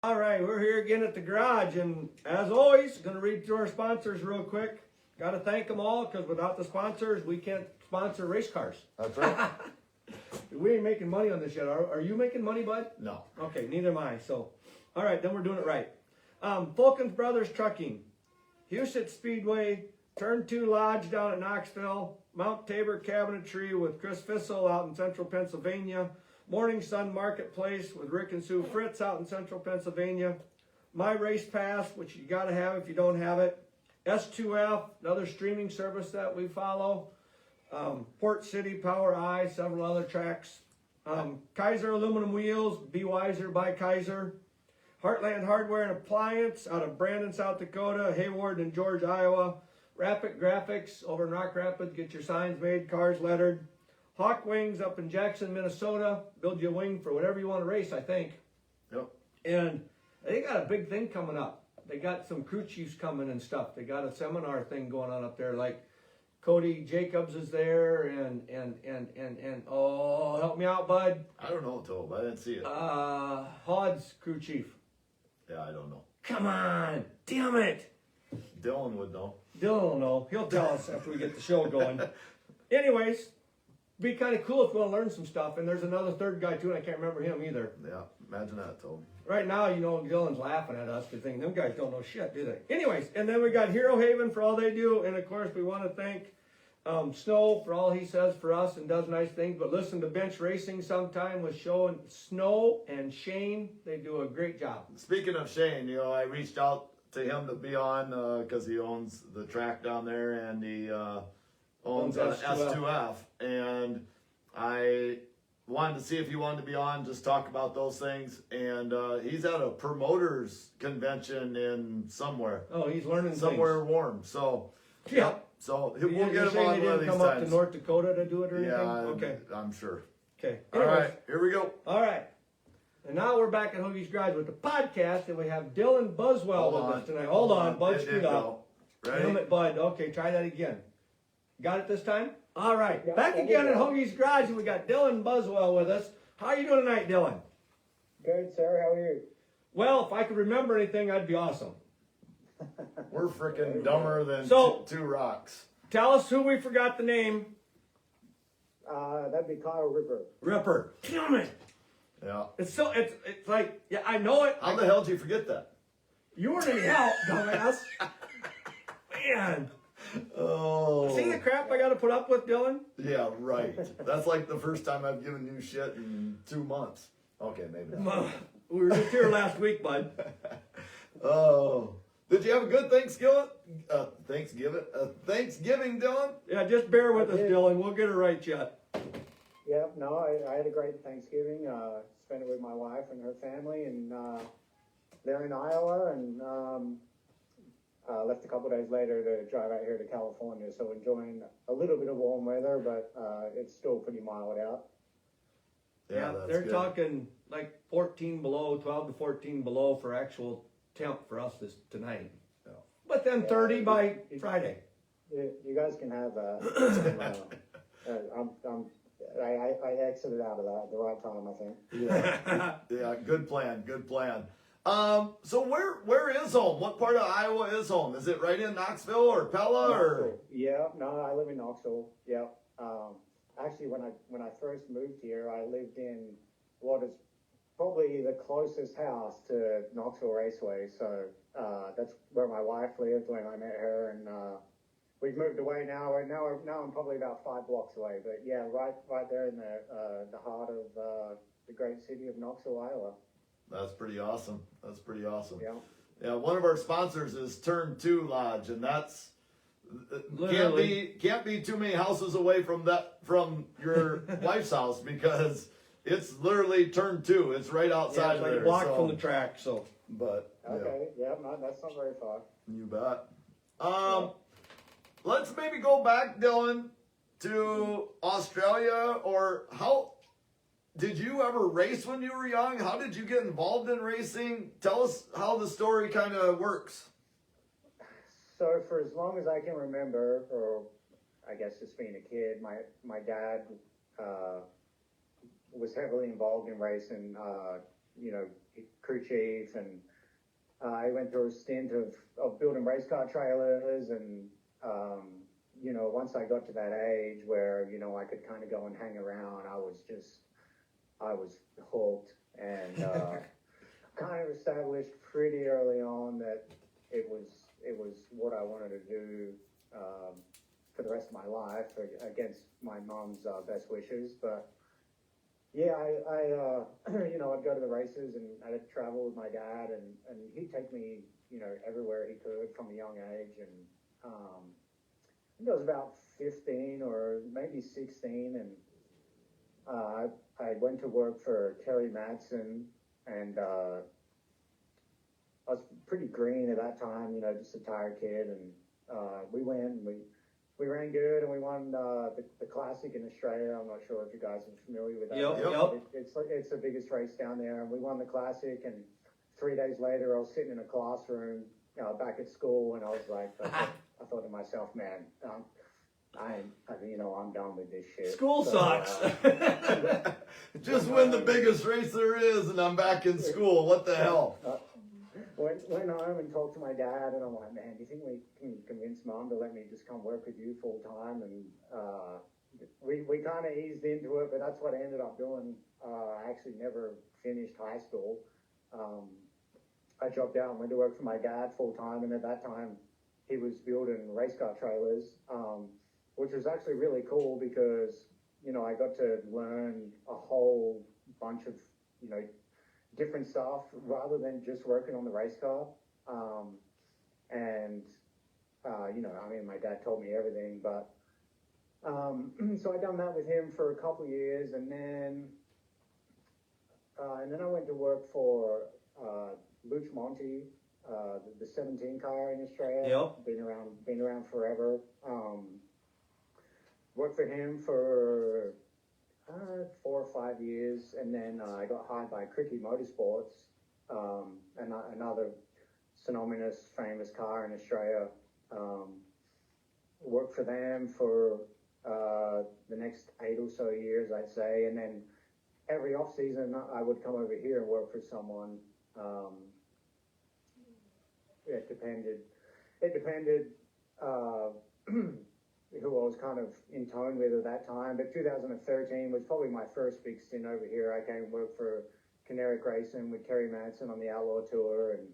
All right, we're here again at the garage, and as always, going to read through our sponsors real quick. Got to thank them all, because without the sponsors, we can't sponsor race cars. That's right. We ain't making money on this yet. Are you making money, bud? No. Okay, neither am I. So, all right, then we're doing it right. Fulkins Brothers Trucking, Houston Speedway, Turn 2 Lodge down at Knoxville, Mount Tabor Cabinetry with Chris Fissel out in central Pennsylvania, Morning Sun Marketplace with Rick and Sue Fritz out in central Pennsylvania, My Race Pass, which you got to have if you don't have it, S2F, another streaming service that we follow, Port City Power Eye, several other tracks, Kaiser Aluminum Wheels, Be Wiser by Kaiser, Heartland Hardware and Appliance out of Brandon, South Dakota, Hayward and George, Iowa, Rapid Graphics over in Rock Rapids, get your signs made, cars lettered, Hawk Wings up in Jackson, Minnesota, build you a wing for whatever you want to race, I think. Yep. And they got a big thing coming up. They got some crew chiefs coming and stuff. They got a seminar thing going on up there, like Cody Jacobs is there, and oh, help me out, bud. I don't know, Tobe. I didn't see it. Hod's crew chief. Yeah, I don't know. Come on, damn it. Dylan would know. Dylan will know. He'll tell us after we get the show going. Anyways, be kind of cool if we want to learn some stuff. And there's another third guy too, and I can't remember him either. Yeah, imagine that, Tobe. Right now, you know, Dylan's laughing at us because them guys don't know shit, do they? Anyways, and then we got Hero Haven for all they do, and of course we want to thank Snow for all he says for us and does nice things. But listen to Bench Racing sometime with Snow and Shane. They do a great job. Speaking of Shane, you know, I reached out to him to be on because he owns the track down there and he owns S2F. And I wanted to see if he wanted to be on, just talk about those things. And he's at a promoters convention in somewhere. Oh, he's learning somewhere things. Warm. So, yeah. So we'll get him on one of these come times. Up to North Dakota to do it or anything? Yeah, okay. I'm sure. Okay. All right, here we go. All right. And now we're back at Hoagie's Garage with the podcast, and we have Dylan Buswell with us tonight. Hold on, Bud, screwed up. Ready? Damn it, Bud. Okay, try that again. Got it this time? All right. Yeah, back again at Hoagie's Garage, and we got Dylan Buswell with us. How are you doing tonight, Dylan? Good, sir. How are you? Well, if I could remember anything, I'd be awesome. We're freaking dumber than two rocks. Tell us who we forgot the name. That'd be Kyle Ripper. Ripper. Damn it. Yeah. It's like, yeah, I know it. How the hell did you forget that? You weren't any help, dumbass. Man. Oh. See the crap I got to put up with, Dylan? Yeah, right. That's like the first time I've given you shit in 2 months. Okay, maybe not. We were just here last week, bud. Oh. Did you have a good Thanksgiving? Thanksgiving, Dylan? Yeah, just bear with us, Dylan. We'll get it right yet. Yeah, no, I had a great Thanksgiving. Spent it with my wife and her family, and they're in Iowa, and left a couple days later to drive out here to California. So enjoying a little bit of warm weather, but it's still pretty mild out. Yeah, that's they're good. talking like 14 below, 12 to 14 below for actual temp for us tonight. Yeah. But then 30 by Friday. You guys can have. I exited out of that at the right time, I think. Yeah, yeah, good plan, good plan. So where is home? What part of Iowa is home? Is it right in Knoxville or Pella or? Yeah, no, I live in Knoxville. Yeah. Actually, when I first moved here, I lived in what is probably the closest house to Knoxville Raceway. So that's where my wife lived when I met her, and we've moved away now. Now I'm probably about 5 blocks away. But yeah, right there in the heart of the great city of Knoxville, Iowa. That's pretty awesome. That's pretty awesome. Yeah. Yeah, one of our sponsors is Turn 2 Lodge, and that's can't be too many houses away from your wife's house because it's literally Turn 2. It's right outside it's like there. a block from the track. So, but Okay. Yeah, no, that's not very far. you bet. Let's maybe go back, Dylan, to Australia, or how did you ever race when you were young? How did you get involved in racing? Tell us how the story kind of works. So for as long as I can remember, or I guess just being a kid, my dad was heavily involved in racing. crew chief, and I went through a stint of building race car trailers, and once I got to that age where I could kind of go and hang around, I was hooked, and kind of established pretty early on that it was what I wanted to do for the rest of my life, against my mom's best wishes. But yeah, I I'd go to the races, and I'd travel with my dad, and he'd take me, everywhere he could from a young age. And I think I was about 15 or maybe 16, and I went to work for Terry Madsen, and I was pretty green at that time, just a tired kid, and we went, and we ran good, and we won the Classic in Australia. I'm not sure if you guys are familiar with that. Yep. It's the biggest race down there, and we won the Classic, and 3 days later I was sitting in a classroom back at school, and I was like, I thought to myself, man, I'm done with this shit. School sucks. Just win the biggest race there is, and I'm back in school. What the hell? Went home and talked to my dad, and I'm like, man, do you think we can convince Mom to let me just come work with you full time? And we kind of eased into it, but that's what I ended up doing. I actually never finished high school. I dropped out and went to work for my dad full time, and at that time he was building race car trailers, which was actually really cool because I got to learn a whole bunch of different stuff rather than just working on the race car. My dad told me everything, but so I done that with him for a couple of years, and then I went to work for Luch Monty, the 17 car in Australia. Yep. Been around forever. Worked for him for 4 or 5 years, and then I got hired by Cricket Motorsports, another synonymous famous car in Australia. Worked for them for the next 8 or so years, I'd say, and then every off season I would come over here and work for someone. It depended who I was kind of in tone with at that time. But 2013 was probably my first big stint over here. I came and worked for Caneric Racing with Terry Madsen on the Outlaw Tour, and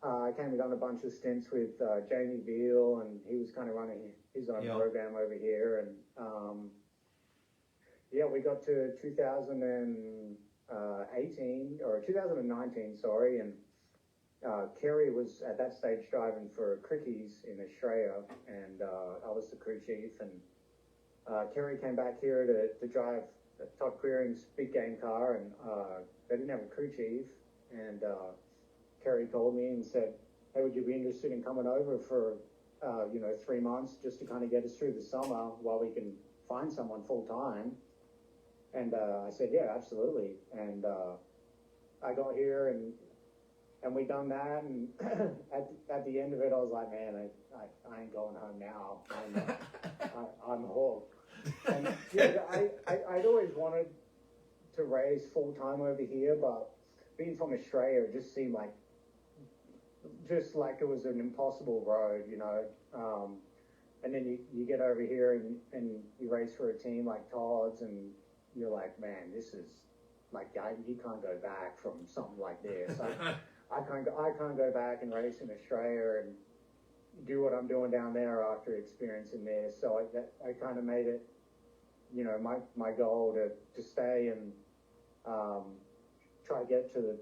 I came and done a bunch of stints with Jamie Veal, and he was kind of running his own program over here. And we got to 2018 or 2019, sorry, and Kerry was at that stage driving for Crickies in Australia, and I was the crew chief, and Kerry came back here to drive Todd Queering's big game car, and they didn't have a crew chief, and Kerry called me and said, hey, would you be interested in coming over for 3 months just to kind of get us through the summer while we can find someone full time? And I said, yeah, absolutely. And I got here, and we done that, and at the end of it, I was like, man, I ain't going home now. I'm hooked. And I'd always wanted to race full time over here, but being from Australia, it just seemed like it was an impossible road, and then you get over here and you race for a team like Todd's, and you're like, man, this is like, you can't go back from something like this. I can't go back and race in Australia and do what I'm doing down there after experiencing this. So I kind of made it, my goal to stay and try to get to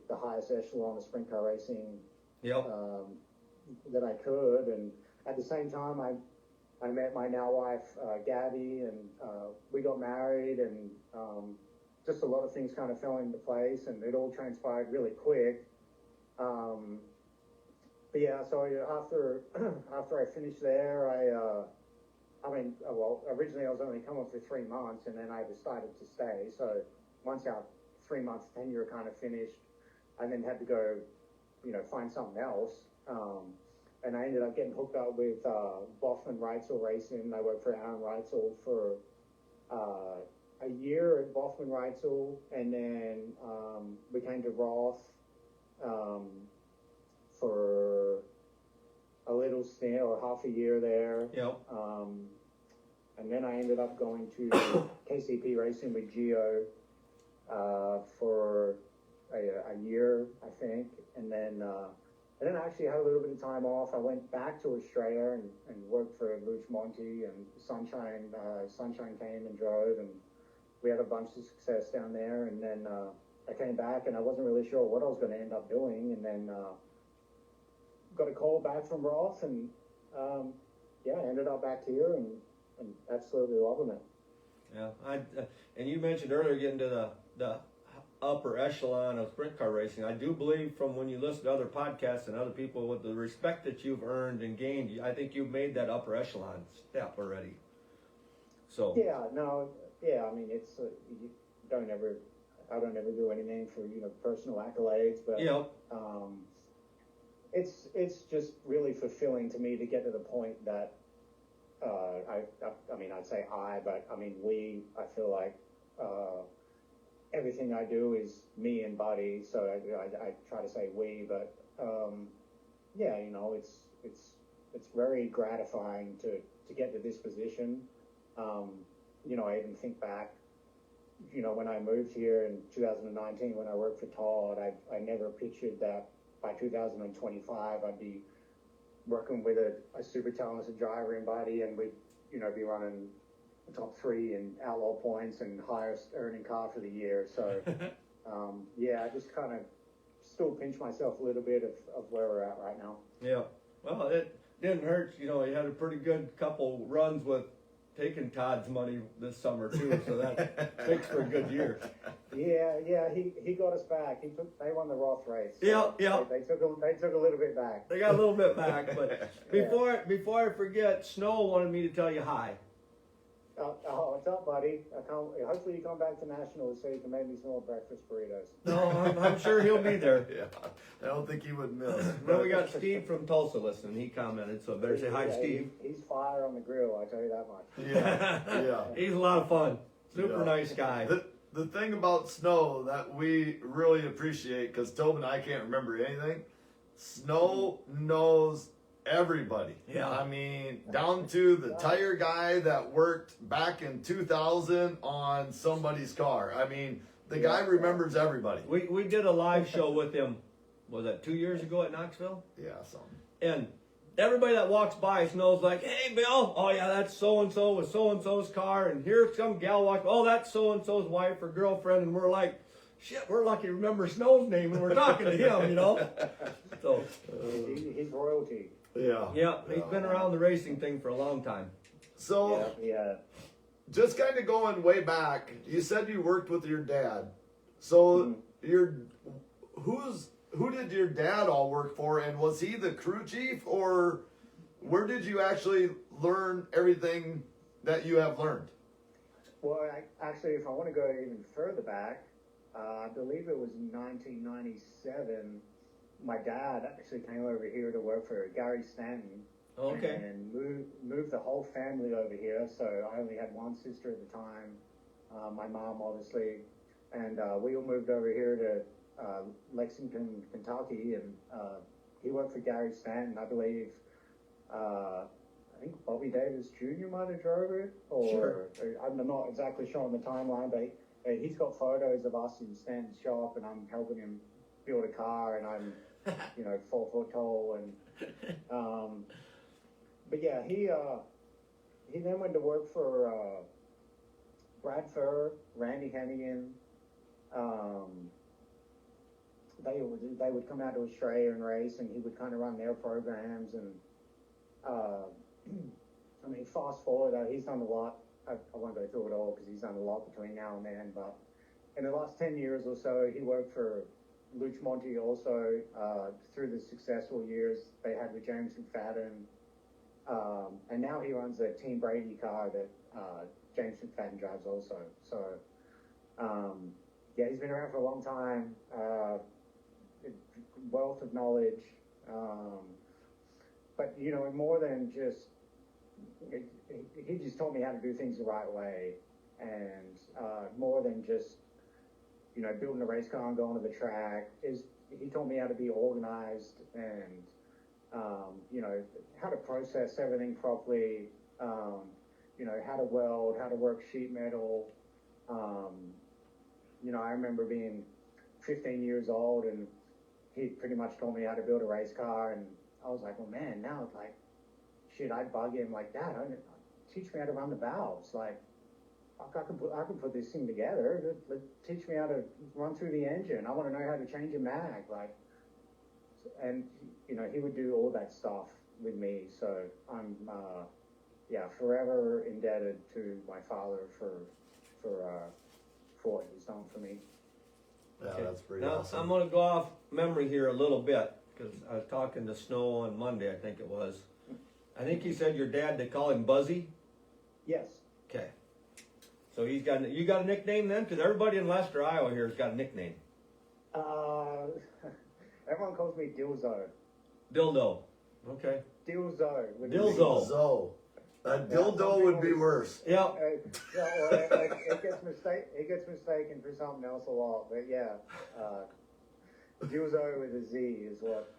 the highest echelon of sprint car racing that I could. And at the same time, I met my now wife, Gabby, and we got married, and just a lot of things kind of fell into place, and it all transpired really quick. But yeah, so after I finished there, originally I was only coming for 3 months, and then I decided to stay. So once our 3 months tenure kind of finished, I then had to go, find something else. And I ended up getting hooked up with Boffman Reitzel Racing. I worked for Aaron Reitzel for a year at Boffman Reitzel, and then we came to Roth for a little stint or half a year there. Yep. And then I ended up going to KCP Racing with Gio for a year, I think, and then I actually had a little bit of time off. I went back to Australia and worked for Luch Monty, and Sunshine came and drove, and we had a bunch of success down there. And then I came back, and I wasn't really sure what I was going to end up doing, and then got a call back from Roth, and I ended up back here and absolutely loving it. Yeah, and you mentioned earlier getting to the upper echelon of sprint car racing. I do believe from when you listen to other podcasts and other people with the respect that you've earned and gained, I think you've made that upper echelon step already. So I mean, it's I don't ever do anything for personal accolades, but it's just really fulfilling to me to get to the point that I feel like everything I do is me and Buddy, so I try to say we, but it's very gratifying to get to this position. I even think back, when I moved here in 2019, when I worked for Todd, I never pictured that by 2025 I'd be working with a super talented driver in Buddy, and we'd be running top 3 in outlaw points and highest earning car for the year. So I just kind of still pinch myself a little bit of where we're at right now. Yeah, well, it didn't hurt. He had a pretty good couple runs with taking Todd's money this summer too, so that makes for a good year. Yeah, he got us back. They won the Roth race. So yeah. They took a little bit back. They got a little bit back, but before I forget, Snow wanted me to tell you hi. What's up, buddy? Hopefully you come back to Nationals so you can make me some more breakfast burritos. No, I'm sure he'll be there. Yeah, I don't think he would miss. Then we got Steve from Tulsa listening. He commented, so I better say hi, Steve. He's fire on the grill, I tell you that much. Yeah. He's a lot of fun. Super nice guy. The thing about Snow that we really appreciate, because Tobin and I can't remember anything, Snow knows everybody. Yeah. I mean, down to the tire guy that worked back in 2000 on somebody's car. I mean, the guy remembers everybody. We did a live show with him, was that 2 years ago at Knoxville? Yeah, something. And everybody that walks by knows, like, hey, Bill, oh yeah, that's so-and-so with so-and-so's car, and here's some gal walking, oh, that's so-and-so's wife or girlfriend, and we're like, shit, we're lucky to remember Snow's name when we're talking to him, So he's royalty. Yeah, he's been around the racing thing for a long time. So, just kind of going way back, you said you worked with your dad. So, who did your dad all work for, and was he the crew chief, or where did you actually learn everything that you have learned? Well, actually, if I want to go even further back, I believe it was 1997. My dad actually came over here to work for Gary Stanton. Okay. And moved the whole family over here. So I only had one sister at the time, my mom obviously, and we all moved over here to Lexington, Kentucky, and he worked for Gary Stanton. I believe, I think Bobby Davis Jr. might have drove it, or I'm not exactly sure on the timeline, but he's got photos of us in Stanton's shop, and I'm helping him build a car, and I'm 4 foot tall, and but yeah, he then went to work for Brad Furr, Randy Hennigan. They would come out to Australia and race, and he would kind of run their programs. And I mean, fast forward, he's done a lot. I won't go through it all because he's done a lot between now and then. But in the last 10 years or so, he worked for Luch Monty also through the successful years they had with James McFadden. And now he runs a Team Brady car that James McFadden drives also. So, he's been around for a long time, wealth of knowledge. But, more than just, he just taught me how to do things the right way. and more than just building a race car and going to the track. He taught me how to be organized and how to process everything properly. How to weld, how to work sheet metal. I remember being 15 years old and he pretty much taught me how to build a race car, and I was like, well, man, now it's like, shit, I'd bug him like that. Teach me how to run the valves. Like, I can put this thing together. Teach me how to run through the engine. I want to know how to change a mag. Like, and he would do all that stuff with me. So I'm forever indebted to my father for what he's done for me. Yeah, Okay. that's pretty Now, awesome. I'm going to go off memory here a little bit because I was talking to Snow on Monday, I think it was. I think he said your dad, they call him Buzzy. Yes. Okay. So you got a nickname then? Because everybody in Lester, Iowa here has got a nickname. Everyone calls me Dilzo. Dildo. Okay. Dilzo. Dilzo. So, a dildo would be worse. Yep. It gets mistaken for something else a lot, but yeah, Dilzo with a Z is what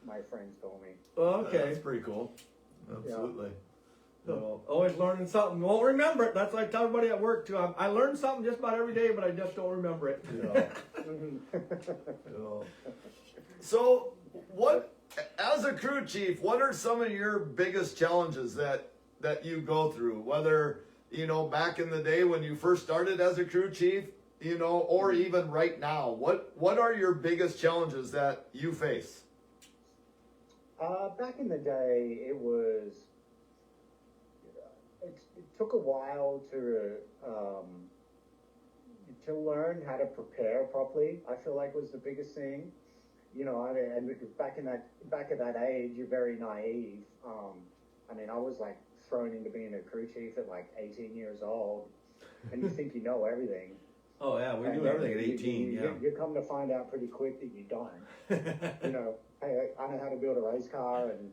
my friends call me. Okay. That's pretty cool. Absolutely. So, always learning something. Won't remember it. That's like I tell everybody at work too. I learn something just about every day, but I just don't remember it. Yeah. So, as a crew chief, what are some of your biggest challenges that you go through? Whether, back in the day when you first started as a crew chief, or even right now, what are your biggest challenges that you face? Back in the day, it took a while to learn how to prepare properly. I feel like was the biggest thing. And back at that age, you're very naive. I was like thrown into being a crew chief at like 18 years old, and you think you know everything. Oh yeah, we do everything at 18. You come to find out pretty quick that you don't. Hey, I know how to build a race car and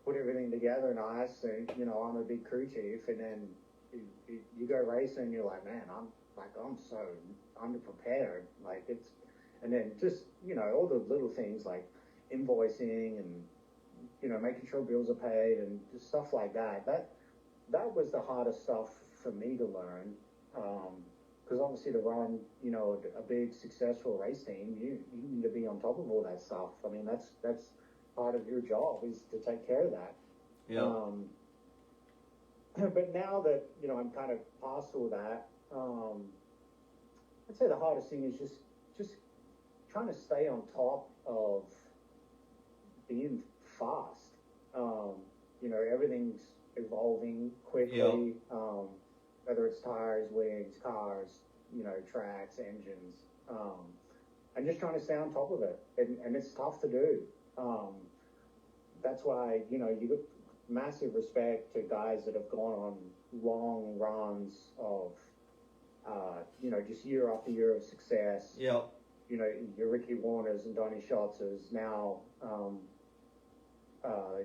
put everything together nice, and I'm a big crew chief, and then you go racing, and you're like, man, I'm so underprepared. Like and then just all the little things like invoicing and making sure bills are paid and just stuff like that. That was the hardest stuff for me to learn, because obviously to run a big successful race team, you need to be on top of all that stuff. I mean that's part of your job is to take care of that. Yeah. But now that I'm kind of past all that, I'd say the hardest thing is just trying to stay on top of being fast. Everything's evolving quickly. Whether it's tires, wings, cars, tracks, engines, and just trying to stay on top of it. And it's tough to do. That's why you got massive respect to guys that have gone on long runs of just year after year of success. Yep. Your Ricky Warners and Donnie Schatzes, now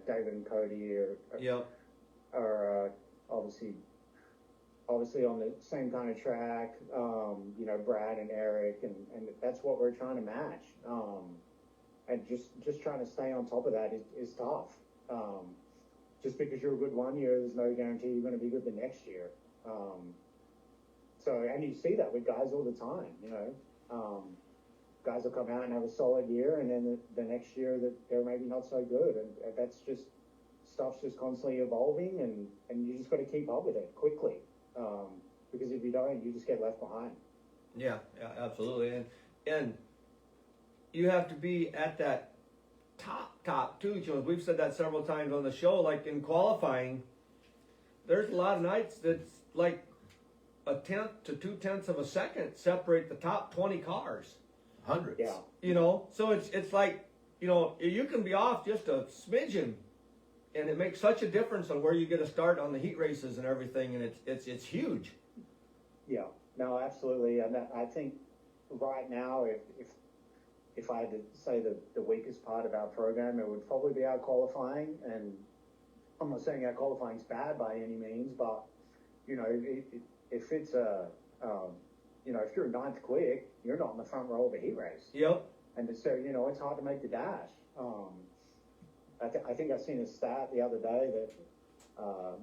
David and Cody are obviously on the same kind of track. Brad and Eric, and that's what we're trying to match. And just trying to stay on top of that is tough. Just because you're good one year, there's no guarantee you're going to be good the next year. And you see that with guys all the time. Guys will come out and have a solid year, and then the next year that they're maybe not so good, and that's just stuff's just constantly evolving, and you just got to keep up with it quickly, because if you don't, you just get left behind. Yeah, absolutely, and you have to be at that top too. We've said that several times on the show. Like in qualifying, there's a lot of nights that's like 1/10 to 2/10 of a second separate the top 20 cars. Hundreds. Yeah. So it's like, you can be off just a smidgen, and it makes such a difference on where you get a start on the heat races and everything, and it's huge. Yeah. No, absolutely. And I think right now, if I had to say the weakest part of our program, it would probably be our qualifying. And I'm not saying our qualifying's bad by any means, but if it's a, if you're ninth quick, you're not in the front row of a heat race. Yep. And so, it's hard to make the dash. I think I seen a stat the other day that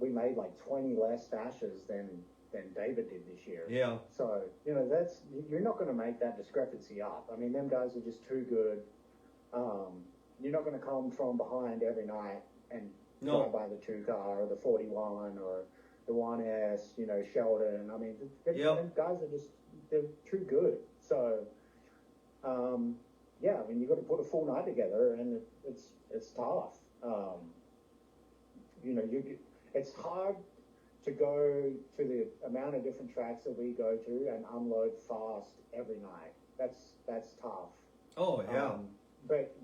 we made like 20 less dashes than David did this year. Yeah. So, you're not going to make that discrepancy up. I mean, them guys are just too good. You're not going to come from behind every night and drive by the 2 car or the 41 or the 1S, Sheldon. I mean, them guys are they're too good. So, I mean, you've got to put a full night together, and it's tough. It's hard to go to the amount of different tracks that we go to and unload fast every night. That's tough. Oh yeah. But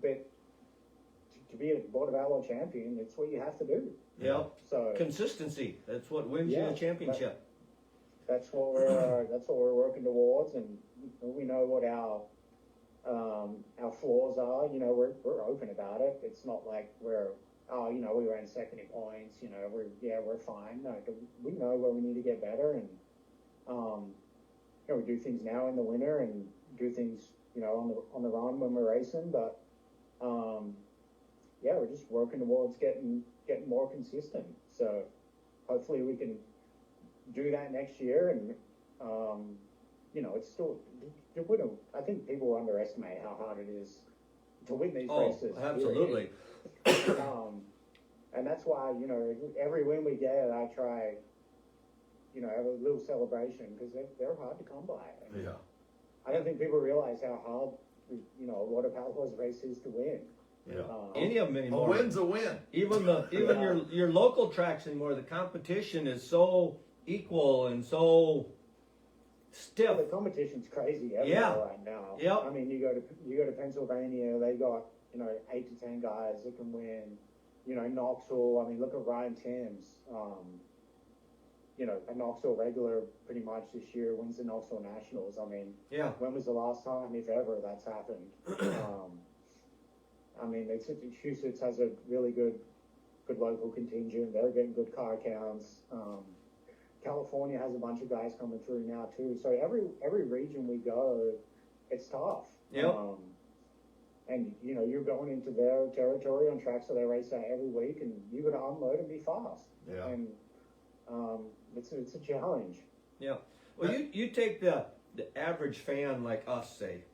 to be a Border Valor champion, it's what you have to do. Yeah. So consistency. That's what wins you a championship. That's what we're working towards, and we know what our flaws are. We're open about it. It's not like we ran second in points. We're fine. No, we know where we need to get better, and we do things now in the winter and do things on the run when we're racing. But we're just working towards getting more consistent. So hopefully we can do that next year, and it's still I think people underestimate how hard it is to win these races. Absolutely. And that's why every win we get, I try have a little celebration, because they're hard to come by. Yeah. I don't think people realize how hard a lot of Outlaws races to win. Yeah. Any of them anymore. A win's a win. Even your local tracks anymore, the competition is so equal and so stiff. The competition's crazy everywhere right now. Yep. I mean, you go to Pennsylvania, they got 8 to 10 guys that can win. Knoxville. I mean, look at Ryan Timms. A Knoxville regular pretty much this year wins the Knoxville Nationals. I mean, when was the last time, if ever, that's happened? I mean, Massachusetts has a really good local contingent. They're getting good car counts. California has a bunch of guys coming through now too. So every region we go, it's tough. Yep. And you're going into their territory on tracks that they race at every week, and you got to unload and be fast. Yeah. And it's a challenge. Yeah. Well, you take the average fan like us, say,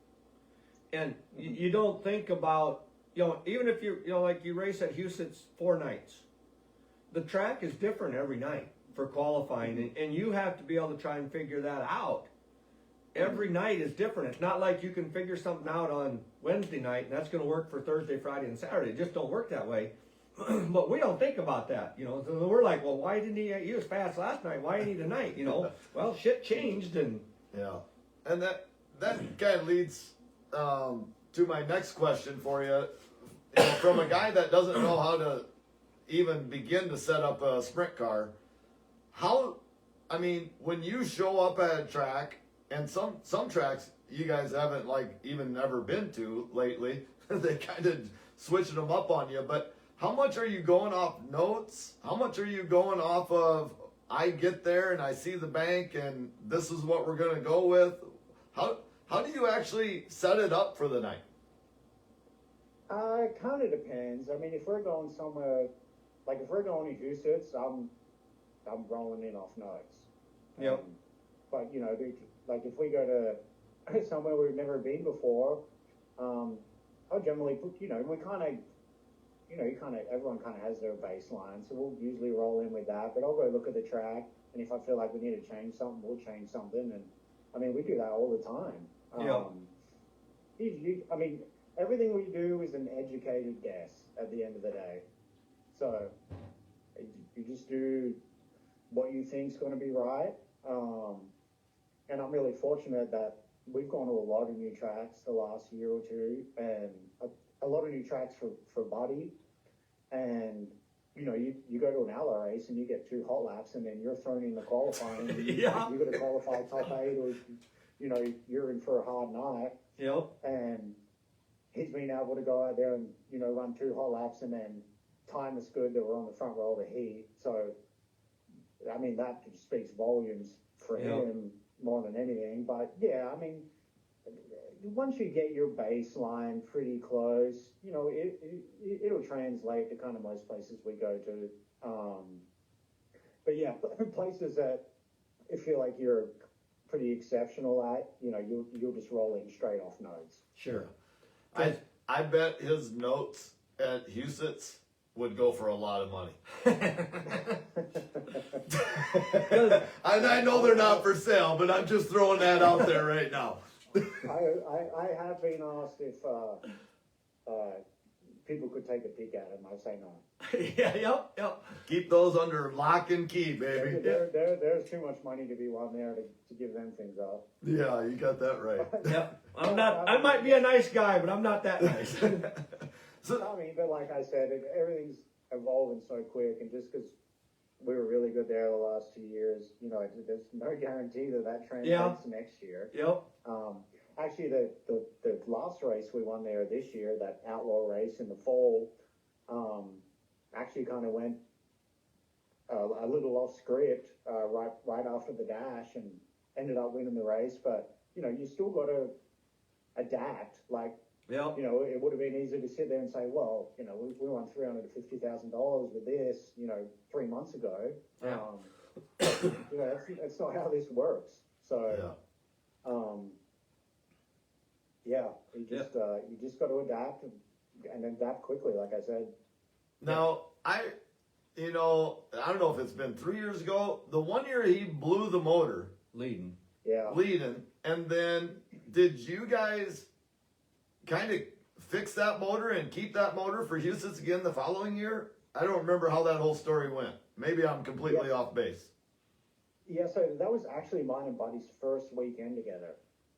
and you don't think about, even if like you race at Houston's 4 nights, the track is different every night for qualifying, and you have to be able to try and figure that out. Every night is different. It's not like you can figure something out on Wednesday night and that's going to work for Thursday, Friday, and Saturday. It just don't work that way. But we don't think about that, So we're like, well, why didn't he was fast last night? Why didn't he tonight? Well, shit changed, and and that kind of leads to my next question for you. From a guy that doesn't know how to even begin to set up a sprint car, when you show up at a track, and some tracks you guys haven't even ever been to lately, they kind of switching them up on you, but how much are you going off notes? How much are you going off of, I get there and I see the bank and this is what we're going to go with? How do you actually set it up for the night? It kind of depends. I mean, if we're going somewhere, like if we're going to Houston, I'm rolling in off notes. Yep. But like if we go to somewhere we've never been before, I'll generally put, we kind of, everyone kind of has their baseline, so we'll usually roll in with that. But I'll go look at the track, and if I feel like we need to change something, we'll change something. And I mean, we do that all the time. I mean, everything we do is an educated guess at the end of the day. So you just do what you think's going to be right. And I'm really fortunate that we've gone to a lot of new tracks the last year or two, and a lot of new tracks for Buddy. And you go to an hour race and you get 2 hot laps, and then you're thrown in the qualifying. You got to qualify top 8, or you're in for a hard night. Yep. And he's been able to go out there and run 2 hot laps, and then time is good that we're on the front row of the heat. So I mean, that just speaks volumes for him more than anything. But yeah, I mean, once you get your baseline pretty close, it'll translate to kind of most places we go to. But yeah, places that I feel like you're pretty exceptional at, you'll just roll in straight off notes. Sure. I bet his notes at Huset's would go for a lot of money. And I know they're not for sale, but I'm just throwing that out there right now. I have been asked if people could take a peek at them. I say no. Yep. Keep those under lock and key, baby. There's too much money to be won there to give them things up. Yeah, you got that right. Yep. I might be a nice guy, but I'm not that nice. I mean, but like I said, everything's evolving so quick, and just because we were really good there the last 2 years, there's no guarantee that translates next year. Yep. Actually, the last race we won there this year, that outlaw race in the fall, actually kind of went a little off script right after the dash, and ended up winning the race. But you still got to adapt. Like, it would have been easy to sit there and say, well, we won $350,000 with this, 3 months ago. That's not how this works. So, you just got to adapt and adapt quickly, like I said. Now, I don't know if it's been 3 years ago. The 1 year he blew the motor. Leading. And then did you guys kind of fix that motor and keep that motor for Houston's again the following year? I don't remember how that whole story went. Maybe I'm completely off base. Yeah, so that was actually mine and Buddy's first weekend together.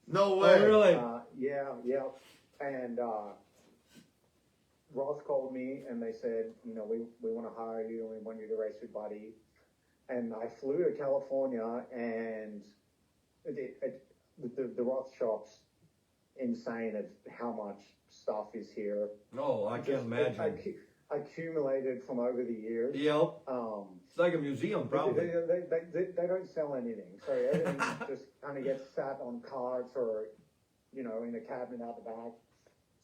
No way. Oh, really? Yeah. And Ross called me and they said, we want to hire you and we want you to race with Buddy. And I flew to California, and the Ross shop's insane at how much stuff is here. No, I can't imagine. Accumulated from over the years. Yep. It's like a museum, probably. They don't sell anything, so everything just kind of gets sat on carts or, in a cabinet out the back.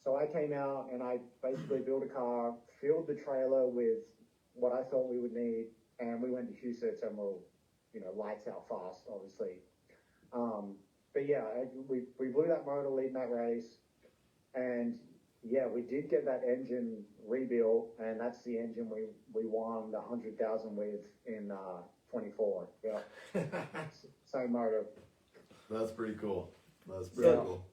So I came out and I basically built a car, filled the trailer with what I thought we would need, and we went to Huset's and we're, lights out fast, obviously. But yeah, we blew that motor leading that race, and yeah, we did get that engine rebuilt, and that's the engine we won the 100,000 with in 24. Yeah, same motor. That's pretty cool. That's pretty cool.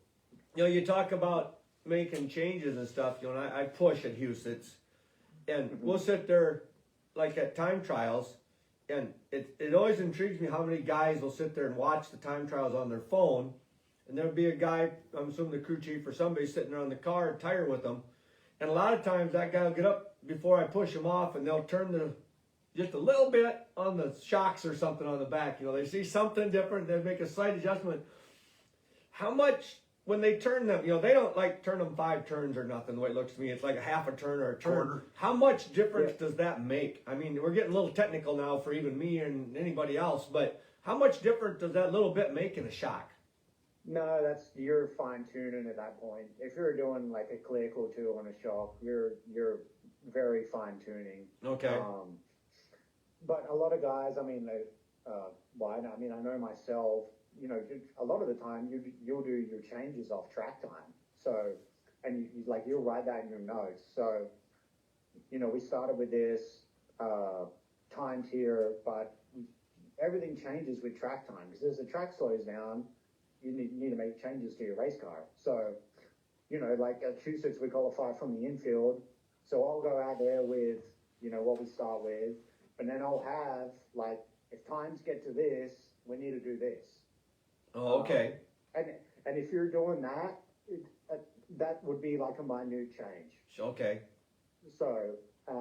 You talk about making changes and stuff. And I push at Huset's, and we'll sit there like at time trials, and it always intrigues me how many guys will sit there and watch the time trials on their phone. And there'll be a guy, I'm assuming the crew chief or somebody, sitting there on the car tire with them. And a lot of times that guy will get up before I push him off, and they'll turn just a little bit on the shocks or something on the back. They see something different, they make a slight adjustment. How much, when they turn them, they don't like turn them 5 turns or nothing, the way it looks to me. It's like a half a turn or a turn. Quarter. How much difference does that make? I mean, we're getting a little technical now for even me and anybody else, but how much difference does that little bit make in a shock? No, you're fine tuning at that point. If you're doing like a click or two on a shock, you're very fine tuning. Okay. But a lot of guys, I know myself. A lot of the time you'll do your changes off track time. So, and you'll write that in your notes. So, we started with this timed here, but everything changes with track time, because as the track slows down, you need to make changes to your race car. So, like at Huset's, we qualify from the infield. So I'll go out there with, what we start with, and then I'll have, like, if times get to this, we need to do this. Oh, okay. And if you're doing that, that would be like a minute change. Okay. So, I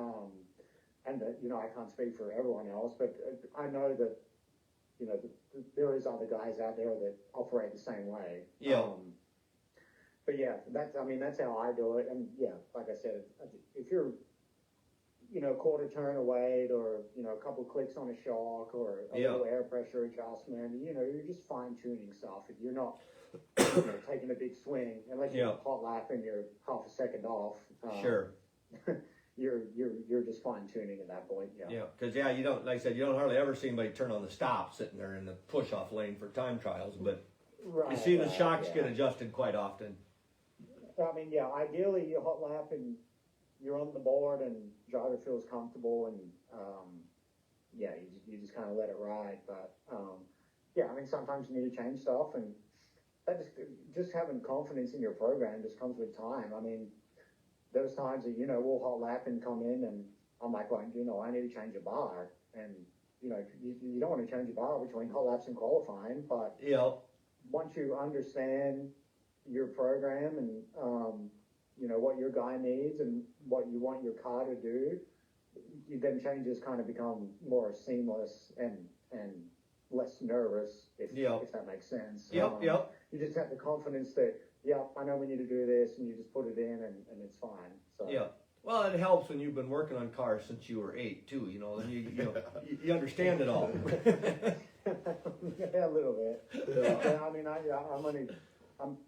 can't speak for everyone else, but I know that, there is other guys out there that operate the same way. Yeah. But yeah, that's how I do it. And yeah, like I said, if you're quarter turn of weight, or a couple clicks on a shock, or a Yeah. little air pressure adjustment. You're just fine tuning stuff. You're not taking a big swing unless you're Yeah. hot lap and you're half a second off. Sure. You're just fine tuning at that point. Yeah. Yeah, because you don't, like I said, you don't hardly ever see anybody turn on the stop sitting there in the push-off lane for time trials, but Right. you see the right, shocks yeah. get adjusted quite often. I mean, yeah. Ideally, you hot lap and you're on the board, and driver feels comfortable, and you just kind of let it ride. But I mean, sometimes you need to change stuff, and that just having confidence in your program just comes with time. I mean, there's times that we'll hot lap and come in, and I'm like, well, I need to change a bar, and you don't want to change a bar between hot laps and qualifying, but Yeah, once you understand your program and what your guy needs and what you want your car to do, then changes kind of become more seamless and less nervous, if that makes sense. Yep. You just have the confidence that I know we need to do this, and you just put it in, and it's fine. So Yeah. Well, it helps when you've been working on cars since you were 8 too. Then you understand it all. yeah, a little bit. Yeah, I mean, I'm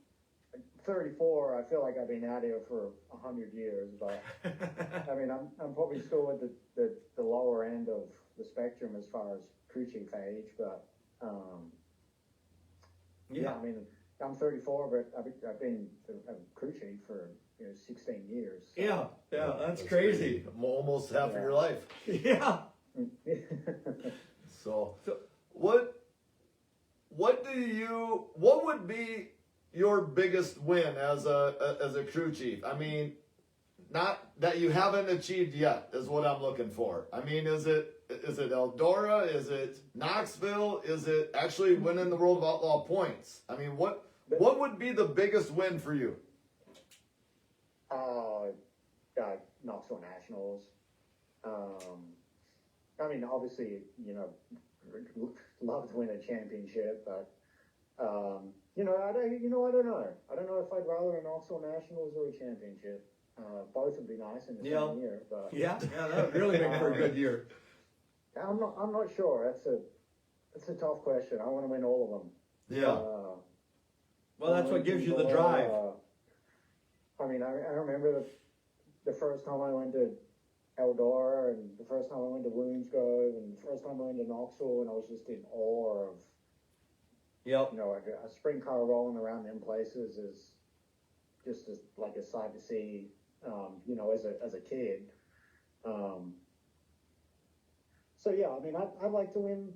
34. I feel like I've been out here for 100 years, but I mean, I'm probably still at the lower end of the spectrum as far as crew chief age, but I mean, I'm 34, but I've been a crew chief for 16 years. So. Yeah, that's crazy. Almost half of your life. Yeah. So what would be your biggest win as a crew chief? I mean, not that you haven't achieved yet is what I'm looking for. I mean, is it Eldora? Is it Knoxville? Is it actually winning the World of Outlaw points? I mean, what would be the biggest win for you? Knoxville Nationals. I mean, obviously, love to win a championship, but I don't know. I don't know if I'd rather a Knoxville Nationals or a championship. Both would be nice in the same year, but that would really make for a good year. I'm not sure. That's a tough question. I want to win all of them. Yeah. Well, that's what gives you the drive. I mean, I remember the first time I went to Eldora, and the first time I went to Woonsgrove, and the first time I went to Knoxville, and I was just in awe of. Yep. A sprint car rolling around them places is just like a sight to see. As a kid. So yeah, I mean, I'd like to win.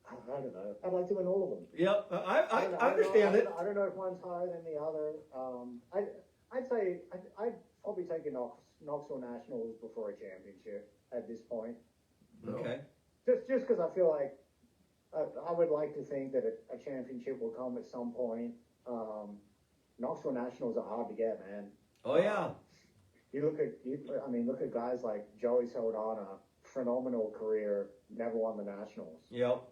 I don't know. I'd like to win all of them. Yep, I understand it. I don't know if one's higher than the other. I'd say I'd probably take a Knoxville Nationals before a championship at this point. Okay. Just because I feel like I would like to think that a championship will come at some point. Knoxville Nationals are hard to get, man. Oh yeah. Look at guys like Joey Saldana, phenomenal career, never won the Nationals. Yep.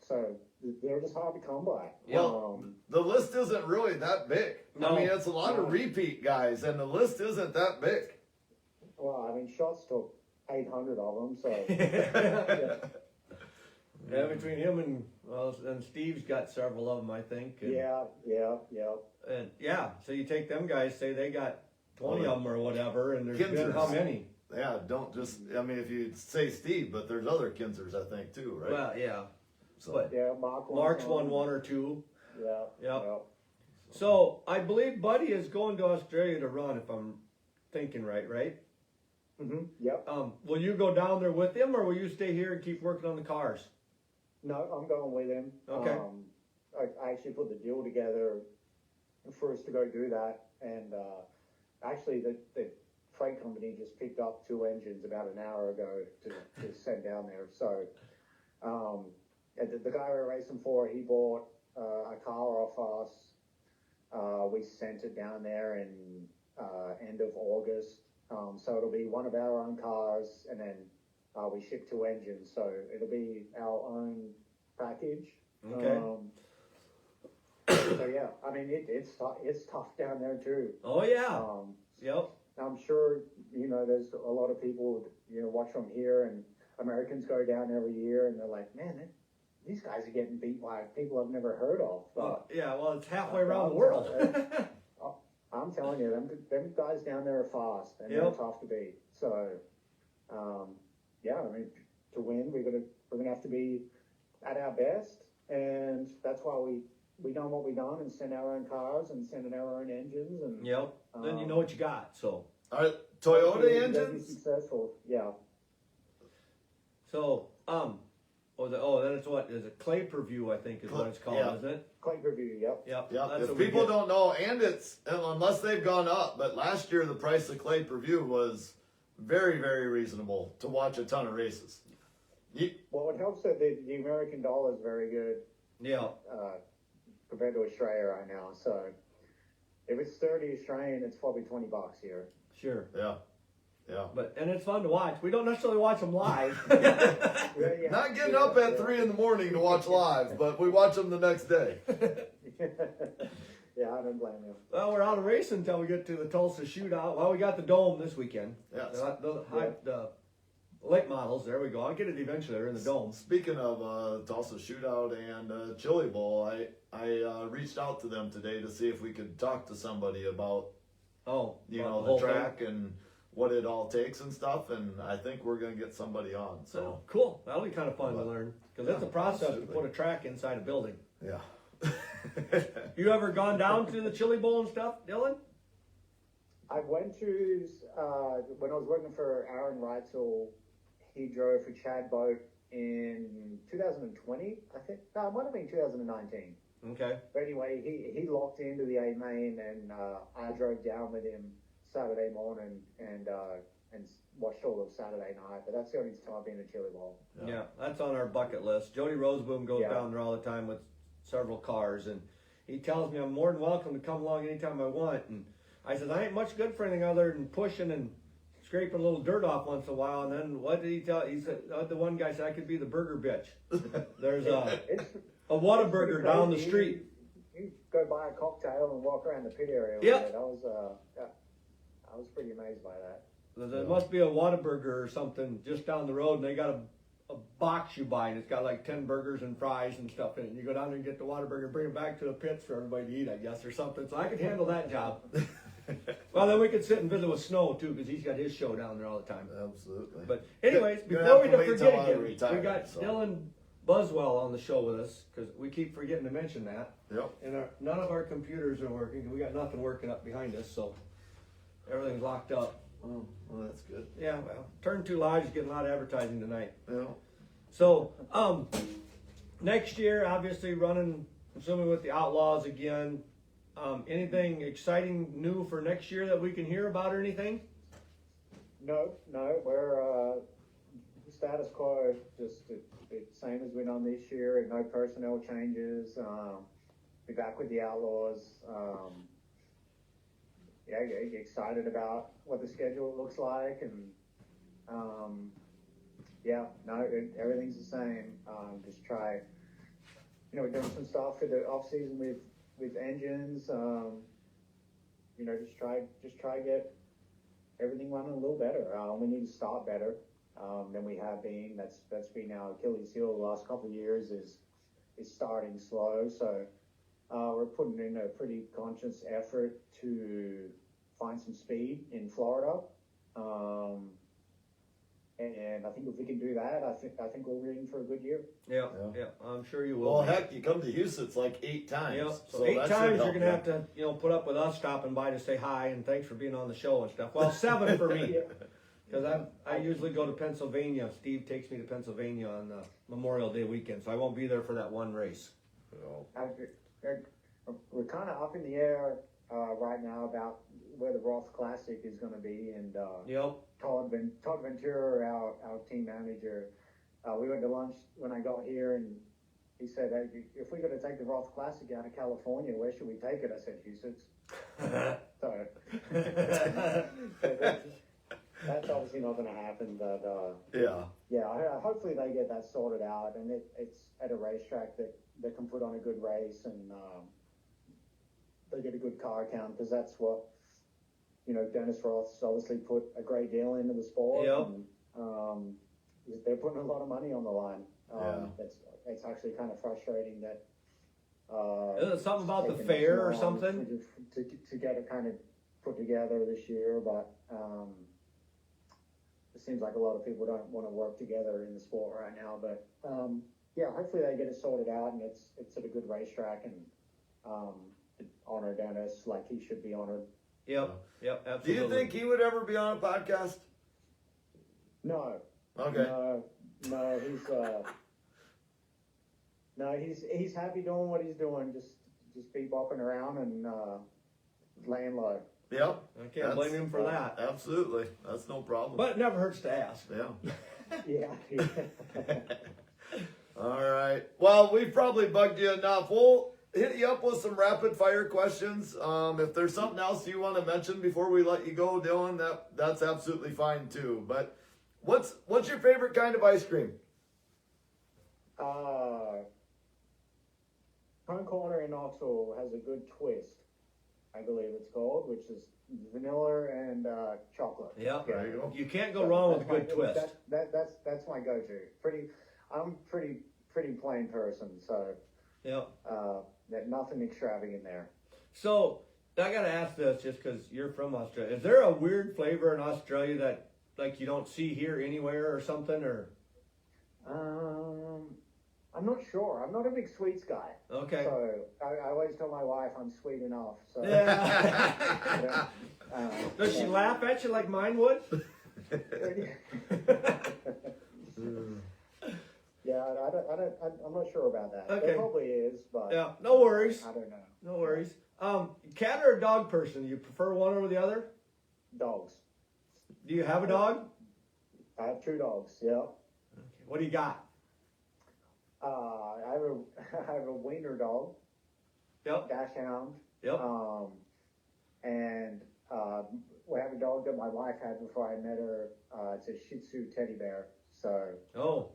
So they're just hard to come by. Well, the list isn't really that big. No. I mean, it's a lot of repeat guys, and the list isn't that big. Well, I mean, Shots took 800 of them, so. Yeah, between him and Steve's got several of them, I think. And, Yeah. And so you take them guys, say they got 20 of them or whatever, and there's been how many? Yeah, don't just, I mean, if you say Steve, but there's other Kinzers, I think, too, right? Well, yeah. So. But Yeah, Mark's won one or two. Yeah. Yep. So I believe Buddy is going to Australia to run, if I'm thinking right? Mm-hmm. Yep. Will you go down there with him, or will you stay here and keep working on the cars? No, I'm going with him. Okay. I actually put the deal together for us to go do that, and actually the freight company just picked up 2 engines about an hour ago to send down there. So the guy we're racing for, he bought a car off us. We sent it down there in end of August. So it'll be one of our own cars, and then we ship 2 engines, so it'll be our own package. Okay. So yeah, I mean it's tough down there too. Oh yeah. Yep. I'm sure, there's a lot of people, watch from here, and Americans go down every year and they're like, man, these guys are getting beat by people I've never heard of. But, yeah, well, it's halfway around the world. I'm telling you, them guys down there are fast and they're tough to beat. So, to win, we're gonna have to be at our best, and that's why we done what we done and send our own cars and send our own engines, and then you know what you got. So Are Toyota be engines? successful. Yeah. So then it's what is it? Clay per view, I think is what it's called, Yeah. isn't it? Clay review. Yep. Yep. Yeah, That's if what we people get. don't know, and unless they've gone up, but last year the price of clay per view was very, very reasonable to watch a ton of races. Well, it helps that the American dollar is very good Yeah. compared to Australia right now. So if it's 30 Australian, it's probably $20 here. Sure. Yeah. And it's fun to watch. We don't necessarily watch them live. Not getting up at 3 in the morning to watch live, but we watch them the next day. Yeah, I don't blame you. Well, we're out of racing until we get to the Tulsa shootout. Well, we got the Dome this weekend. Yes. The late models, there we go. I'll get it eventually. They're in the Dome. Speaking of Tulsa Shootout and Chili Bowl, I reached out to them today to see if we could talk to somebody about the whole track and what it all takes and stuff, and I think we're gonna get somebody on. So So cool. That'll be kind of fun to learn because it's a process to put a track inside a building. yeah. You ever gone down to the Chili Bowl and stuff, Dylan? I went to, when I was working for Aaron Reitzel, he drove for Chad Boat in 2020, I think. No, it might have been 2019. Okay. But anyway, he locked into the A main, and I drove down with him Saturday morning and watched all of Saturday night. But that's the only time I've been to Chili Bowl. Yeah, that's on our bucket list. Jody Roseboom goes Yeah. down there all the time with several cars, and he tells me I'm more than welcome to come along anytime I want. And I said I ain't much good for anything other than pushing and scraping a little dirt off once in a while. And then what did he tell? He said the one guy said I could be the burger bitch. There's a Whataburger down the street. You go buy a cocktail and walk around the pit area. Yep. I was pretty amazed by that. There must be a Whataburger or something just down the road, and they got a box you buy, and it's got like 10 burgers and fries and stuff in it. And you go down there and get the Whataburger and bring it back to the pits for everybody to eat, I guess, or something. So I could handle that job. Well, then we could sit and visit with Snow, too, because he's got his show down there all the time. Absolutely. But anyways, You're before we gonna have to forget wait till I again, retire, we got so. Dylan Buswell on the show with us, because we keep forgetting to mention that. Yep. And none of our computers are working. We got nothing working up behind us, so everything's locked up. Oh, well, that's good. Yeah, well, Turn 2 Live is getting a lot of advertising tonight. Yeah. So, next year, obviously running, assuming with the Outlaws again. Anything exciting new for next year that we can hear about or anything? No, we're status quo, just the same as we done this year. No personnel changes. Be back with the Outlaws. Excited about what the schedule looks like, and everything's the same. Just try, we're doing some stuff for the off season with engines. Just try get everything running a little better. We need to start better than we have been. That's been our Achilles heel the last couple of years is starting slow. So we're putting in a pretty conscious effort to find some speed in Florida. And I think if we can do that, I think we're in for a good year. Yeah, I'm sure you will. Well, heck, you come to Houston, it's like 8 times. Yep. So that 8 should times help you're gonna have to, put up with us stopping by to say hi and thanks for being on the show and stuff. Well, 7 for me, because I usually go to Pennsylvania. Steve takes me to Pennsylvania on Memorial Day weekend, so I won't be there for that one race. We're kind of up in the air right now about where the Roth Classic is going to be, and Todd Ventura, our team manager, we went to lunch when I got here, and he said, hey, if we're going to take the Roth Classic out of California, where should we take it? I said, Houston. So that's obviously not going to happen, but hopefully they get that sorted out, and it's at a racetrack that can put on a good race, and they get a good car count, because that's what Dennis Roth's obviously put a great deal into the sport. Yep. And, they're putting a lot of money on the line. Yeah. It's actually kind of frustrating that. Isn't it something about the taken fair so or long something? to get it kind of put together this year, but it seems like a lot of people don't want to work together in the sport right now. But yeah, hopefully they get it sorted out, and it's at a good racetrack, and honor Dennis like he should be honored. Yep, Do you absolutely. think he would ever be on a podcast? No. Okay. No, he's happy doing what he's doing. Just be bopping around and laying low. Yep. I can't blame him for that. Absolutely. That's no problem. But it never hurts to ask. Yeah. Yeah. All right. Well, we've probably bugged you enough. We'll hit you up with some rapid fire questions. If there's something else you want to mention before we let you go, Dylan, that's absolutely fine too. But what's your favorite kind of ice cream? Cone Corner in Knoxville has a good twist, I believe it's called, which is vanilla and chocolate. Yep. There you go. You can't go wrong with a good twist. That's my go-to. I'm pretty plain person, so Yep. nothing extravagant there. So I gotta ask this, just because you're from Australia. Is there a weird flavor in Australia that like you don't see here anywhere or something? Or I'm not sure. I'm not a big sweets guy. okay. So I always tell my wife I'm sweet enough. So Yeah. Does she laugh at you like mine would? Yeah, I'm not sure about that. Okay. There probably is, but Yeah. No worries. I don't know. No worries. Cat or dog person? Do you prefer one over the other? Dogs. Do you have a dog? I have 2 dogs. Yeah. Okay. What do you got? I have a wiener dog, Yep. dachshund, Yep. and we have a dog that my wife had before I met her. It's a Shih Tzu teddy bear. So, Oh.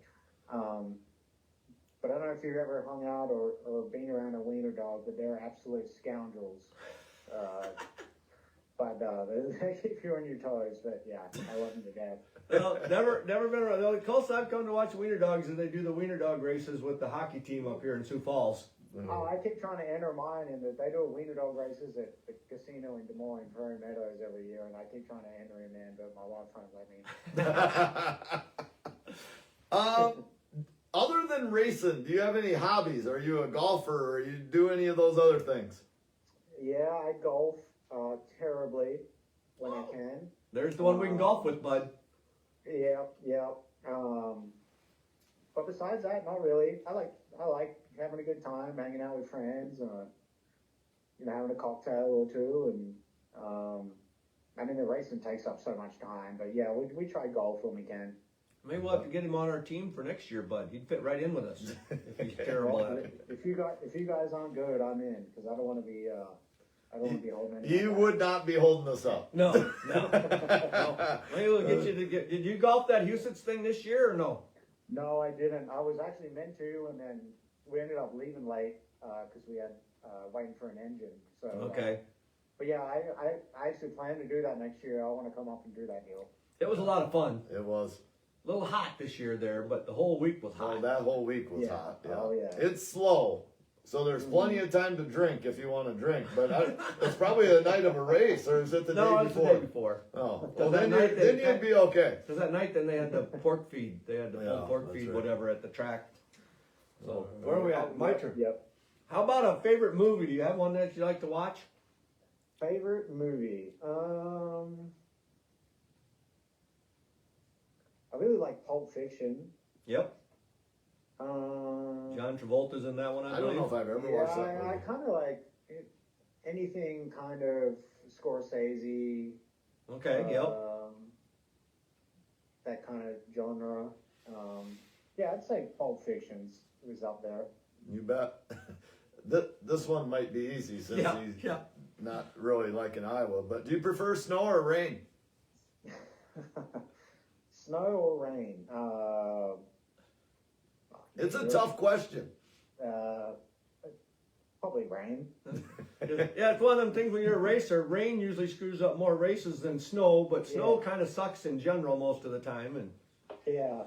but I don't know if you've ever hung out or been around a wiener dog, but they're absolute scoundrels. But they keep you on your toes. But yeah, I love them to death. Well, never been around. The closest I've come to watch wiener dogs is they do the wiener dog races with the hockey team up here in Sioux Falls. Oh, I keep trying to enter mine, and they do wiener dog races at the casino in Des Moines, Prairie Meadows, every year, and I keep trying to enter him in, but my wife won't let me. Other than racing, do you have any hobbies? Are you a golfer, or you do any of those other things? Yeah, I golf terribly when I can. There's the one we can golf with, bud. Yeah. But besides that, not really. I like having a good time, hanging out with friends, having a cocktail or two, and I mean the racing takes up so much time. But yeah, we try golf when we can. Maybe we'll have to get him on our team for next year, bud. He'd fit right in with us if he's terrible at it. If you guys aren't good, I'm in, because I don't want to be holding anyone You back. would not be holding us up. No. Maybe we'll get you to get. Did you golf that Houston's thing this year or no? No, I didn't. I was actually meant to, and then we ended up leaving late because we had waiting for an engine. So Okay. But yeah, I actually plan to do that next year. I want to come up and do that deal. It was a lot of fun. It was. A little hot this year there, but the whole week was Oh, hot. that whole week was Yeah. hot. Oh, yeah. It's slow, so there's plenty of time to drink if you want to drink. But it's probably the night of a race, or is it the No, day it's before? the day before. Oh, Because well, that then night then they- you'd be okay. Because that night then they had the pork feed. They had the full Yeah, pork that's feed, right. whatever, at the track. So where are we at? My turn. Yep. How about a favorite movie? Do you have one that you like to watch? Favorite movie? I really like Pulp Fiction. Yep. Um, John Travolta's in that one, I I don't believe. know if I've ever yeah, watched that I movie. kind of like anything kind of Scorsese. Okay, yep. That kind of genre. Yeah, I'd say Pulp Fiction's was up there. You bet. This one might be easy since Yeah, he's yeah. not really like in Iowa. But do you prefer snow or rain? Snow or rain? It's a tough question. Probably rain. Yeah, it's one of them things when you're a racer, rain usually screws up more races than snow, but snow Yeah. kind of sucks in general most of the time. And Yeah.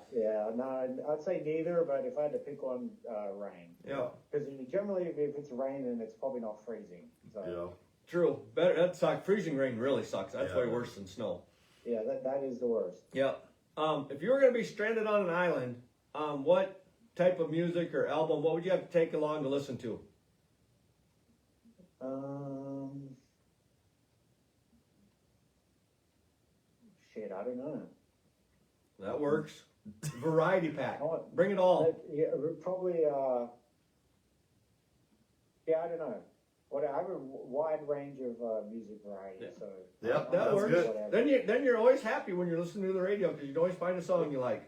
No, I'd say neither, but if I had to pick one, rain. yeah, Because generally, if it's raining, it's probably not freezing. So Yeah. true. Better that sucks. Freezing rain really sucks. That's Yeah. way worse than snow. yeah, that is the worst. Yeah. If you were going to be stranded on an island, what type of music or album, what would you have to take along to listen to? Shit, I don't know. That works. Variety pack. Oh, Bring it all. Yeah, probably. Yeah, I don't know. I have a wide range of music variety, Yeah. so Yeah, That that's works. good. whatever. Then you're always happy when you're listening to the radio because you can always find a song you like.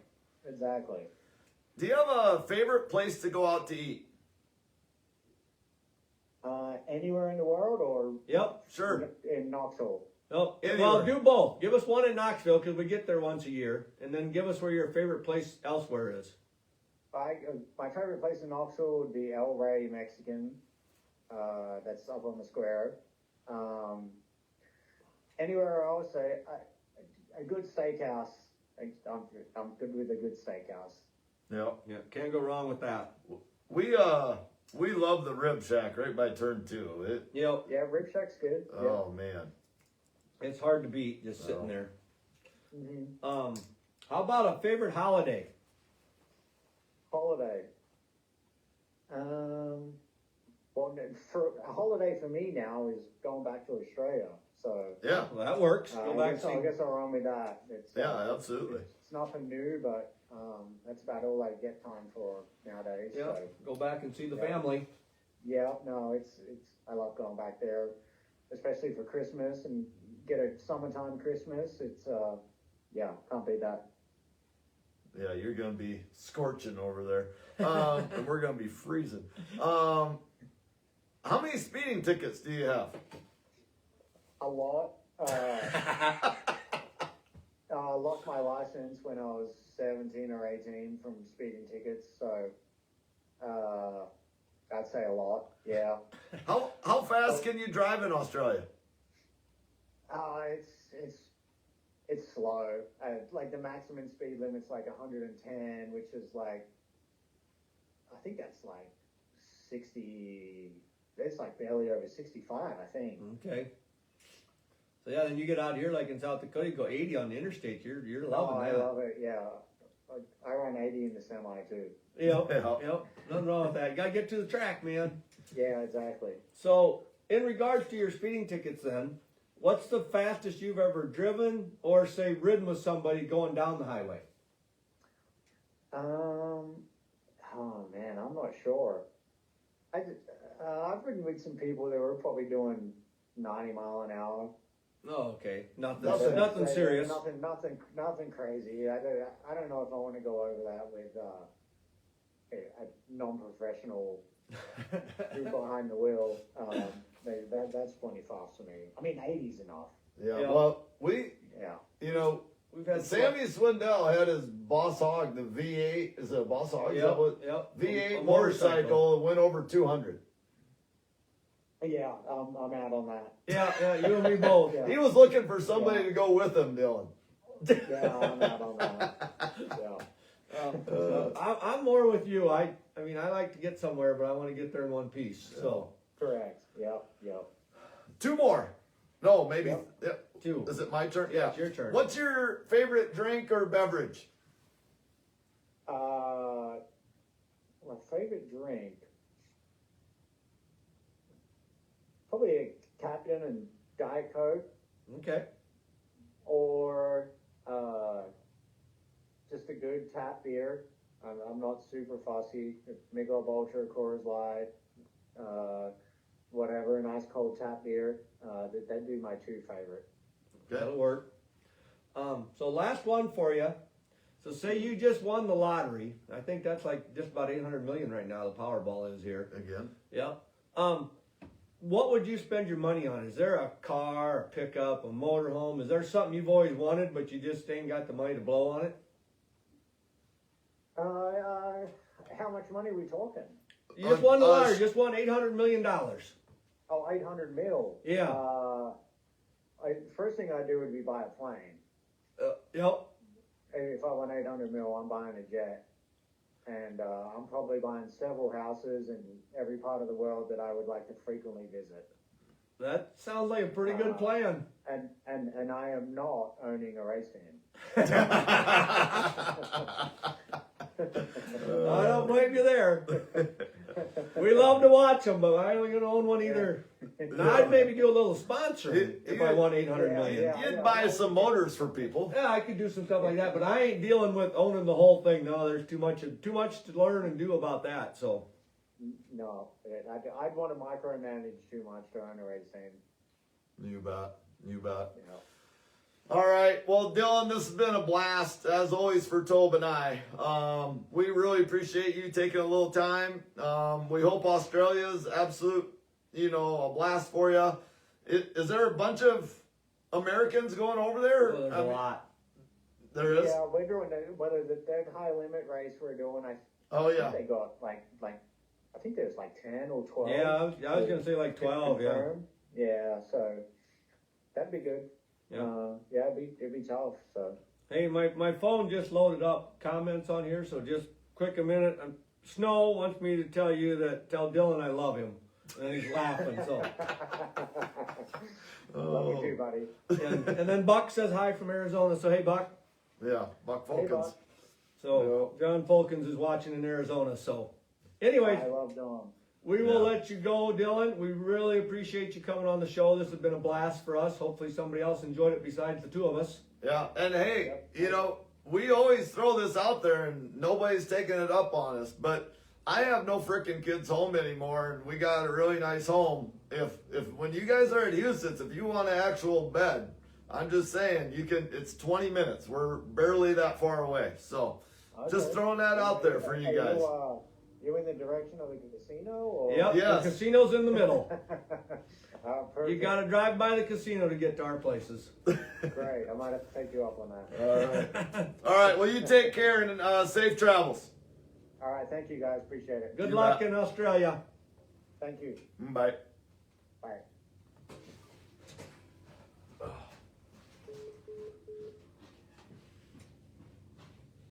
Exactly. Do you have a favorite place to go out to eat? Anywhere in the world or Yep. Sure. in Knoxville? Oh, Anywhere. well, do both. Give us one in Knoxville because we get there once a year, and then give us where your favorite place elsewhere is. My favorite place in Knoxville would be El Rey Mexican. That's up on the square. Anywhere else, a good steakhouse. I'm good with a good steakhouse. Yeah. Yeah, can't go wrong with that. We love the Rib Shack right by turn 2. It, Yep, Yeah, Rib Shack's good. oh man. it's hard to beat just sitting Oh. there. Yeah. How about a favorite holiday? Holiday. Well, for a holiday for me now is going back to Australia. So Yeah. Well, that works. Go back and I see. guess I'll run with that. It's, Yeah, absolutely. It's nothing new, but that's about all I get time for nowadays. Yeah, So go back and see the Yeah. family. yeah, no, it's I love going back there, especially for Christmas and get a summertime Christmas. It's yeah, can't beat that. Yeah, you're gonna be scorching over there, and we're gonna be freezing. How many speeding tickets do you have? A lot. I lost my license when I was 17 or 18 from speeding tickets, so I'd say a lot. Yeah. How fast can you drive in Australia? It's slow. Like the maximum speed limit's like 110, which is like, I think that's like 60. It's like barely over 65, I think. Okay. So yeah, then you get out here like in South Dakota, you go 80 on the interstate. You're Oh, loving I that. love it. Yeah. I ran 80 in the semi too. Yep, Yeah. yep. Nothing wrong with that. You gotta get to the track, man. Yeah, exactly. So, in regards to your speeding tickets, then, what's the fastest you've ever driven or say ridden with somebody going down the highway? Oh man, I'm not sure. I've ridden with some people that were probably doing 90 mile an hour. Oh, okay. Nothing Nothing serious. Nothing crazy. I don't know if I want to go over that with a non-professional who's behind the wheel. That's plenty fast for me. I mean, 80's enough. Yeah. Yeah. Well, Yeah. We've had Sammy Swindell had his Boss Hog, the V8. Is it a Boss Hog? Is that what? Yep. V8 A motorcycle and went over 200. Yeah, I'm out on that. Yeah, you and me both. Yeah. He was looking for somebody Yeah. to go with him, Dylan. Yeah, I'm out on that. Yeah. I'm more with you. I mean, I like to get somewhere, but I want to get there in one piece. So, Correct. Yep. 2 more. No, maybe. Yep. Yeah. 2. Is it my turn? Yeah, it's your turn. What's your favorite drink or beverage? My favorite drink, probably a Captain and Diet Coke, Okay. or just a good tap beer. I'm not super fussy. Michelob Ultra, Coors Light, whatever, a nice cold tap beer. That'd be my 2 favorite. Okay. That'll work. So last one for you. So say you just won the lottery. I think that's like just about 800 million right now. The Powerball is here. Again. Yep. What would you spend your money on? Is there a car, a pickup, a motorhome? Is there something you've always wanted but you just ain't got the money to blow on it? How much money are we talking? You just won the lottery. Just won $800 million. Oh, 800 mil. Yeah. First thing I'd do would be buy a plane. Yep. If I won 800 mil, I'm buying a jet. And I'm probably buying several houses in every part of the world that I would like to frequently visit. That sounds like a pretty good plan. And I am not owning a race team. I don't blame you there. We love to watch them, but I ain't gonna own one either. Now, I'd maybe do a little sponsoring if I won 800 million. Yeah. You'd buy some motors for people. Yeah, I could do some stuff like that, but I ain't dealing with owning the whole thing. No, there's too much to learn and do about that. So. No, I'd want to micromanage too much to own a race team. You bet. You bet. You know. All right. Well, Dylan, this has been a blast, as always, for Tobe and I. We really appreciate you taking a little time. We hope Australia's absolute, a blast for you. Is there a bunch of Americans going over there? Well, there's a lot. There is? Yeah, we're doing whether the dead high limit race we're doing, I think they got like I think there's like 10 or 12. Yeah, I was gonna say like 12. Yeah. Yeah, so that'd be good. Yeah. It'd be tough. So. Hey, my phone just loaded up comments on here, so just quick a minute. Snow wants me to tell Dylan I love him, and he's laughing. So. Love you too, buddy. And then Buck says hi from Arizona. So hey, Buck. Yeah, Buck Fulkins. Hey, Buck. So John Fulkins is watching in Arizona. So, anyways, I love Dom. we will let you go, Dylan. We really appreciate you coming on the show. This has been a blast for us. Hopefully, somebody else enjoyed it besides the two of us. Yeah, and hey, we always throw this out there and nobody's taking it up on us, but I have no freaking kids home anymore, and we got a really nice home. If when you guys are at Houston's, if you want an actual bed, I'm just saying it's 20 minutes. We're barely that far away. So just throwing that out there for you guys. You in the direction of the casino? Or? Yep, Yes. The casino's in the middle. Perfect. You got to drive by the casino to get to our places. Great. I might have to take you up on that. All right. All right. Well, you take care and safe travels. All right. Thank you, guys. Appreciate it. Good You luck bet. in Australia. Thank you. Bye. Bye.